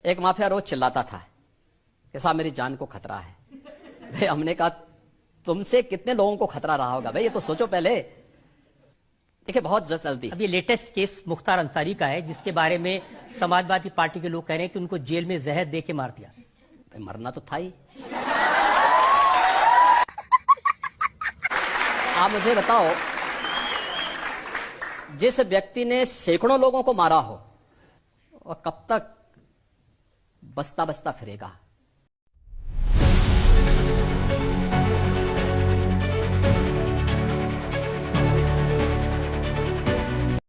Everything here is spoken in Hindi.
एक माफिया रोज चिल्लाता था कि साहब मेरी जान को खतरा है। भाई हमने कहा तुमसे कितने लोगों को खतरा रहा होगा भाई, ये तो सोचो पहले। देखिए बहुत जल्दी अब ये लेटेस्ट केस मुख्तार अंसारी का है, जिसके बारे में समाजवादी पार्टी के लोग कह रहे हैं कि उनको जेल में जहर दे के मार दिया। भाई मरना तो था ही। आप मुझे बताओ, जिस व्यक्ति ने सैकड़ों लोगों को मारा हो और कब तक बसता बसता फिरेगा?